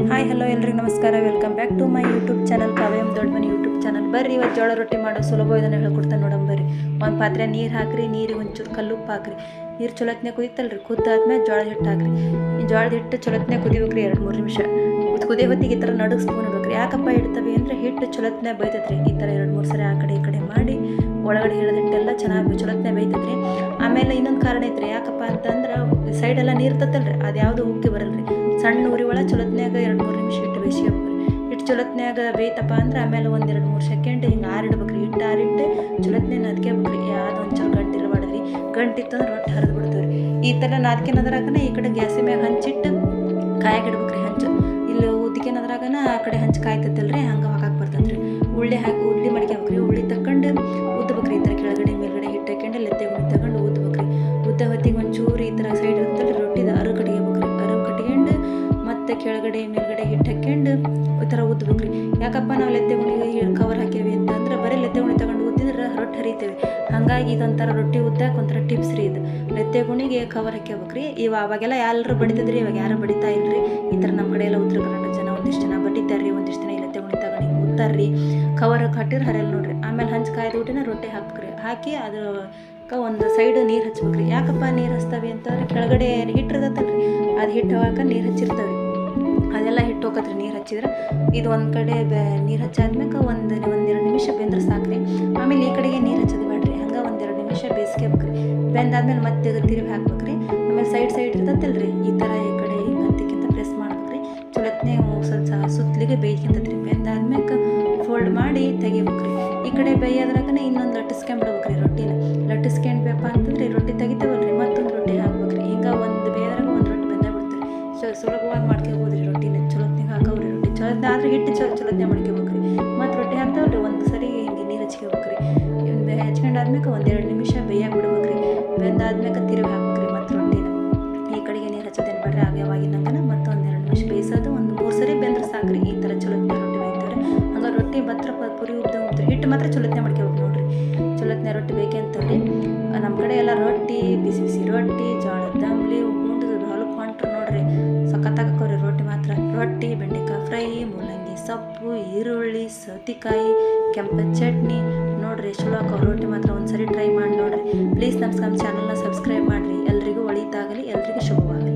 Hi hello ಎಲ್ರಿಗೂ ನಮಸ್ಕಾರ. Welcome back to my YouTube channel ಕಾವ್ಯಂ ದೊಡ್ಡ ಮನೆ ಯೂಟ್ಯೂಬ್ ಚಾನಲ್. ಬರ್ರಿ ಇವತ್ತು ಜೋಳ ರೊಟ್ಟಿ ಮಾಡೋ ಸುಲಭ ಇದನ್ನು ಹೇಳ್ಕೊಡ್ತಾನೆ ನೋಡಮ್ ಬರ್ರಿ. ಒಂದು ಪಾತ್ರೆ ನೀರು ಹಾಕ್ರಿ, ನೀರಿಗೆ ಒಂಚೂರು ಕಲ್ಲುಪ್ಪು ಹಾಕ್ರಿ. ನೀರು ಚೊಲೋತ್ನೇ ಕುದಿತಲ್ರಿ, ಕುದ್ದಾದ್ಮೇಲೆ ಜೋಳದ ಹಿಟ್ಟು ಹಾಕ್ರಿ. ಈ ಜೋಳದ ಹಿಟ್ಟು ಚೊಲೋತ್ನೇ ಕುದಿಬೇಕ್ರಿ 2-3 ನಿಮಿಷ. ಕುದಿಯೋ ಹೊತ್ತಿಗೆ ಈ ಥರ ನಡುಗೆ ಸ್ಪೂನ್ ಇಡ್ಬೇಕ್ರಿ. ಯಾಕಪ್ಪ ಇಡ್ತವೆ ಅಂದರೆ ಹಿಟ್ಟು ಚೊಲೋತ್ನೇ ಬೈತೈತ್ರಿ. ಈ ಥರ 2-3 ಸರಿ ಆ ಕಡೆ ಈ ಕಡೆ ಮಾಡಿ ಒಳಗಡೆ ಹಿಡಿದ ಹಿಟ್ಟೆಲ್ಲ ಚೆನ್ನಾಗಿ ಚೊಲೋತ್ನೇ ಬೈತೈತ್ರಿ. ಆಮೇಲೆ ಇನ್ನೊಂದು ಕಾರಣ ಐತ್ರಿ, ಯಾಕಪ್ಪ ಅಂತಂದ್ರೆ ಸೈಡೆಲ್ಲ ನೀರು ತತ್ತಲ್ರಿ, ಅದು ಯಾವುದು ಉಕ್ಕಿ ಬರಲ್ರಿ. ಸಣ್ಣ ಉರಿ ಒಳಗೆ ಚೊಲೋತ್ನ್ಯಾಗ 2-3 ನಿಮಿಷ ಹಿಟ್ಟು ಬೇಯಿಸ್ಕೋಬೇಕ್ರಿ. ಹಿಟ್ಟು ಚೊಲೋತ್ನ್ಯಾಗ ಬೇಯ್ತಪ್ಪ ಅಂದ್ರೆ ಆಮೇಲೆ 1-2-3 ಸೆಕೆಂಡ್ ಹಿಂಗೆ ಆರಿಡ್ಬೇಕ್ರಿ. ಹಿಟ್ಟು ಆರಿಟ್ಟು ಚೊಲೋತ್ನೇ ನಾದ್ಕೋಬೇಕ್ರಿ. ಯಾವ್ದು ಒಂಚೂರು ಗಂಟಿರಬಾರ್ದ್ರಿ. ಗಂಟಿತ್ತಂದ್ರೆ ರೊಟ್ಟಿ ಹರಿದು ಬಿಡ್ತೀವ್ರಿ. ಈ ಥರ ನಾದ್ಕಿನದ್ರಾಗನ ಈ ಕಡೆ ಗ್ಯಾಸಿ ಮ್ಯಾಗ ಹಂಚಿಟ್ಟು ಕಾಯಾಗಿಡ್ಬೇಕ್ರಿ. ಹಂಚು ಇಲ್ಲಿ ಉದ್ದಿಕೆನದ್ರಾಗನ ಆ ಕಡೆ ಹಂಚು ಕಾಯ್ತೈತಲ್ರಿ, ಹಂಗೆ ಹಾಕಕ್ಕೆ ಬರ್ತೈತ್ರಿ. ಉಳ್ಳಿ ಹಾಕಿ ಉದ್ಲಿ ಮಾಡ್ಕೋಬೇಕ್ರಿ. ಉಳ್ಳಿ ತಗೊಂಡು ಉದ್ದಬೇಕ್ರಿ. ಈ ಥರ ಕೆಳಗಡೆ ಮೇಲ್ಗಡೆ ಹಿಟ್ಟು ಹಾಕೊಂಡು ಲೆತ್ತೆ ಉಣ್ಣಿ ತಗೊಂಡು ಉದ್ದಬೇಕ್ರಿ. ಉದ್ದ ಹೊತ್ತಿಗೆ ಒಂಚೂರು ಈ ಥರ ಸೈಡ್ ಇರುತ್ತಲ್ರಿ ರೊಟ್ಟಿದ ಅರು ಕಟ್ಕೋಬೇಕ್ರಿ. ಅರು ಕಟ್ಕೊಂಡು ಮತ್ತೆ ಕೆಳಗಡೆ ಮೇಲ್ಗಡೆ ಹಿಟ್ಟು ಹಾಕ್ಕೊಂಡು ಈ ಥರ ಉದ್ದಬೇಕ್ರಿ. ಯಾಕಪ್ಪ ನಾವು ಲೆತ್ತೆ ಉಣಿಗೆ ಕವರ್ ಹಾಕೇವಿ ಅಂತಂದ್ರೆ ಬರೀ ಲೆತ್ತೆ ಉಣಿ ತಗೊಂಡು ಉದ್ದಿದ್ರೆ ರೊಟ್ಟಿ ಹರಿತೇವೆ. ಹಾಗಾಗಿ ಇದೊಂಥರ ರೊಟ್ಟಿ ಉದ್ದಕ್ಕೆ ಒಂಥರ ಟಿಪ್ಸ್ ರೀ ಇದು. ಲೆತ್ತೆ ಗುಣಿಗೆ ಕವರ್ ಹಾಕ್ಯಬೇಕ್ರಿ. ಅವಾಗೆಲ್ಲ ಎಲ್ಲರೂ ಬಡಿತಿದ್ರಿ, ಇವಾಗ ಯಾರು ಬಡಿತಾ ಇಲ್ರಿ. ಈ ಥರ ನಮ್ಮ ಕಡೆ ಎಲ್ಲ ಉತ್ತರ ಕರ್ನಾಟಕ ಜನ ಒಂದಿಷ್ಟು ಜನ ಬಡಿತಾರ್ರಿ, ಒಂದಿಷ್ಟು ಜನ ಲೆತ್ತೆ ಉಣಿ ತಗೊಂಡು ಹಿಂಗೆ ಉತ್ತಾರ್ರಿ. ಕವರ್ ಕಟ್ಟಿದ್ರೆ ಹರಿಯಲ್ಲ ನೋಡ್ರಿ. ಆಮೇಲೆ ಹಂಚು ಕಾಯ್ದು ಊಟಿನ ರೊಟ್ಟಿ ಹಾಕ್ಬೇಕ್ರಿ. ಹಾಕಿ ಅದು ಒಂದು ಸೈಡ್ ನೀರು ಹಚ್ಬೇಕ್ರಿ. ಯಾಕಪ್ಪ ನೀರು ಹಚ್ತವೆ ಅಂತಂದ್ರೆ ಕೆಳಗಡೆ ಹಿಟ್ಟು ಇರ್ತೈತಲ್ರಿ, ಅದು ಹಿಟ್ಟು ಹೋಗಕ್ಕೆ ನೀರು ಹಚ್ಚಿರ್ತವೆ. ಅದೆಲ್ಲ ಹಿಟ್ಟು ಹೋಗತ್ರಿ ನೀರು ಹಚ್ಚಿದ್ರೆ. ಇದು ಒಂದು ಕಡೆ ನೀರು ಹಚ್ಚಾದ್ಮೇಲೆ ಒಂದೆರಡು ನಿಮಿಷ ಬೆಂದ್ರೆ ಸಾಕ್ರಿ. ಆಮೇಲೆ ಈ ಕಡೆಗೆ ನೀರು ಹಚ್ಚೋದು ಬೇಡ್ರಿ. ಹಂಗೆ 1-2 ನಿಮಿಷ ಬೇಯಿಸ್ಕೋಬೇಕ್ರಿ. ಬೆಂದಾದ್ಮೇಲೆ ಮತ್ತೆ ತಿರುಗಿ ಹಾಕ್ಬೇಕ್ರಿ. ಆಮೇಲೆ ಸೈಡ್ ಇರ್ತೈತಲ್ರಿ, ಈ ಥರ ಈ ಕಡೆ ಹಿಂಗೆ ಹತ್ತಿಕ್ಕಿಂತ ಪ್ರೆಸ್ ಮಾಡ್ಬೇಕ್ರಿ. ಚೊಲೋತ್ನೇ ಸ್ವಲ್ಪ ಸುತ್ತಲಿಗೆ ಬೇಯ್ಕೊಂತೈತ್ರಿ. ಬೆಂದಾದ್ಮೇಲೆ ಫೋಲ್ಡ್ ಮಾಡಿ ತೆಗಿಬೇಕ್ರಿ. ಈ ಕಡೆ ಬೇಯೋದ್ರಾಗನೇ ಇನ್ನೊಂದು ಲಟ್ಟಿಸ್ಕೊಂಡ್ಬಿಡ್ಬೇಕ್ರಿ. ರೊಟ್ಟಿನ ಲಟ್ಟಿಸ್ಕೊಂಡ್ಬೇಕಪ್ಪ ಅಂತಂದ್ರೆ ರೊಟ್ಟಿ ತೆಗಿತೇವಲ್ರಿ, ಮತ್ತೊಂದು ರೊಟ್ಟಿ ಹಾಕ್ಬೇಕ್ರಿ. ಹಿಂಗೆ ಒಂದು ಬೇಯೋದ್ರಾಗ ಒಂದು ರೊಟ್ಟಿ ಬೆಂದ ಬಿಡ್ತೀರಿ. ಸುಲಭವಾಗಿ ಮಾಡ್ಕೋಬೋದ್ರಿ ರೊಟ್ಟಿನ. ಚೊಲೋತ್ನಾಗ ಹಾಕವ್ರಿ ರೊಟ್ಟಿ ಚೊಲೋತ್ನ ಆದ್ರೆ ಹಿಟ್ಟು ಚೊಲೋತ್ನೇ ಮಾಡ್ಕೋಬೇಕ್ರಿ. ಮತ್ತು ರೊಟ್ಟಿ ಹಾಕ್ತಾವಲ್ರಿ ಒಂದು ಸರಿ ಹಿಂಗೆ ನೀರು ಹಚ್ಕೋಬೇಕ್ರಿ. ಹಚ್ಕೊಂಡಾದ್ಮೇಲೆ 1-2 ನಿಮಿಷ ಬೇಯಕ್ಕೆ ಬಿಡ್ಬೇಕ್ರಿ. ಬೆಂದಾದ್ಮೇಲೆ ತಿರುಗಿ ಹಾಕ್ಬೇಕ್ರಿ ಮತ್ತು ರೊಟ್ಟಿನ. ಈ ಕಡೆಗೆ ನೀರು ಹಚ್ಚೋದೇನು ಬೇಡ್ರಿ. ಆಗ್ಯಾವಾಗಿನಂಗನ ಮತ್ತು 1-2 ನಿಮಿಷ ಬೇಯಿಸೋದು. 1-3 ಸರಿ ಬೆಂದ್ರೆ ಸಾಕ್ರಿ. ಈ ಥರ ಚೊಲೋತ್ನೇ ರೊಟ್ಟಿ ಬೇಯ್ತಾರೆ. ಹಂಗೆ ರೊಟ್ಟಿ ಬತ್ರ ಪುರಿ ಉಬ್ಬಿರಿ. ಹಿಟ್ಟು ಮಾತ್ರ ಚೊಲೋತ್ನೇ ಮಾಡ್ಕೋಬೇಕು ನೋಡ್ರಿ. ಚೊಲೋತ್ನೇ ರೊಟ್ಟಿ ಬೇಕಂತವ್ರಿ. ನಮ್ಮ ಕಡೆ ಎಲ್ಲ ರೊಟ್ಟಿ, ಬಿಸಿ ಬಿಸಿ ರೊಟ್ಟಿ, ಜೋಳದ ದಂಬ್ಲಿ ಉಂಡು ಹೊಲಕ್ಕೆ ಹೊಂಟ್ರು ನೋಡ್ರಿ. ಸಖತ್ತಾಗಕ್ಕವ್ರಿ ರೊಟ್ಟಿ ಮಾತ್ರ. ರೊಟ್ಟಿ, ಬೆಂಡೆಕಾಯಿ ಫ್ರೈ, ಮೂಲಂಗಿ ಸೊಪ್ಪು, ಈರುಳ್ಳಿ, ಸೌತೆಕಾಯಿ, ಕೆಂಪು ಚಟ್ನಿ ನೋಡ್ರಿ. ಚಲೋ ಹಾಕೋ ರೊಟ್ಟಿ ಮಾತ್ರ ಒಂದು ಸರಿ ಟ್ರೈ ಮಾಡಿ ನೋಡ್ರಿ. ಪ್ಲೀಸ್ ನಮ್ಮ ಚಾನಲ್ನ ಸಬ್ಸ್ಕ್ರೈಬ್ ಮಾಡಿರಿ. ಎಲ್ರಿಗೂ ಒಳಿತಾಗಲಿ, ಎಲ್ರಿಗೂ ಶುಭವಾಗಲಿ.